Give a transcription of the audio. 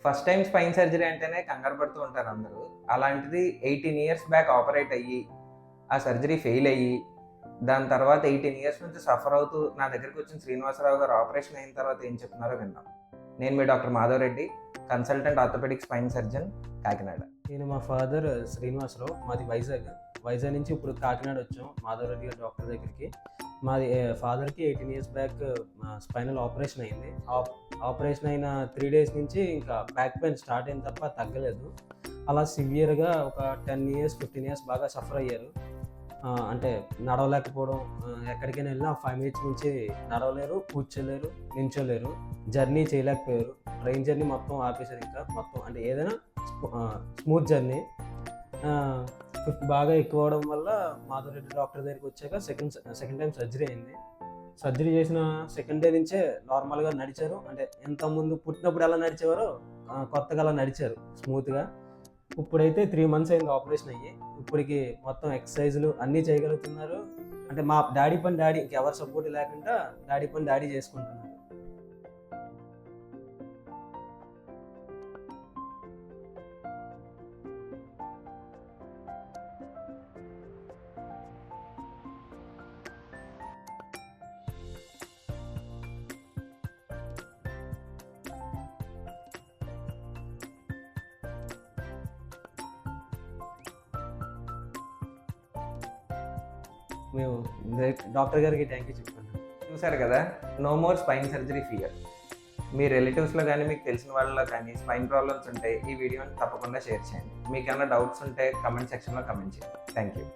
First time spine surgery అంటేనే కంగారు పడుతూ ఉంటారు అందరూ. అలాంటిది 18 ఇయర్స్ బ్యాక్ ఆపరేట్ అయ్యి, ఆ సర్జరీ ఫెయిల్ అయ్యి, దాని తర్వాత 18 ఇయర్స్ నుంచి సఫర్ అవుతూ నా దగ్గరికి వచ్చిన శ్రీనివాసరావు గారు ఆపరేషన్ అయిన తర్వాత ఏం చెప్తున్నారో విన్నాం. నేను మీ doctor Madhava Reddy, consultant orthopaedic spine surgeon, Kakinada. నేను మా ఫాదర్ శ్రీనివాసరావు, మాది వైజాగ్ నుంచి ఇప్పుడు కాకినాడ వచ్చాం మాధవరెడ్డి గారి డాక్టర్ దగ్గరికి. మాది ఫాదర్కి 18 ఇయర్స్ బ్యాక్ స్పైనల్ ఆపరేషన్ అయింది. ఆపరేషన్ అయిన 3 days నుంచి ఇంకా బ్యాక్ పెయిన్ స్టార్ట్ అయింది తప్ప తగ్గలేదు. అలా సివియర్గా ఒక 10 ఇయర్స్ 15 ఇయర్స్ బాగా సఫర్ అయ్యారు. అంటే నడవలేకపోవడం, ఎక్కడికైనా వెళ్ళినా 5 minutes నుంచి నడవలేరు, కూర్చోలేరు, నించోలేరు, జర్నీ చేయలేకపోయారు. ట్రైన్ జర్నీ మొత్తం ఆపేశారు. ఇంకా మొత్తం అంటే ఏదైనా స్మూత్ జర్నీ. బాగా ఎక్కువ అవడం వల్ల మాధవరెడ్డి డాక్టర్ దగ్గరికి వచ్చాక సెకండ్ టైం సర్జరీ అయింది. సర్జరీ చేసిన సెకండ్ డే నుంచే నార్మల్గా నడిచారు. అంటే ఎంతకుముందు పుట్టినప్పుడు ఎలా నడిచేవారో కొత్తగా అలా నడిచారు స్మూత్గా. ఇప్పుడైతే 3 months అయింది ఆపరేషన్ అయ్యి. ఇప్పటికి మొత్తం ఎక్సర్సైజులు అన్నీ చేయగలుగుతున్నారు. అంటే మా డాడీ పని డాడీ, ఇంకెవరు సపోర్ట్ లేకుండా డాడీ పని డాడీ చేసుకుంటున్నారు. మేము డాక్టర్ గారికి థ్యాంక్ యూ చెప్తున్నాం. చూసారు కదా, no more spine surgery fear. మీ రిలేటివ్స్లో కానీ మీకు తెలిసిన వాళ్ళలో కానీ స్పైన్ ప్రాబ్లమ్స్ ఉంటే ఈ వీడియోని తప్పకుండా షేర్ చేయండి. మీకు ఏమైనా డౌట్స్ ఉంటే కమెంట్ సెక్షన్లో కమెంట్ చేయండి. Thank you.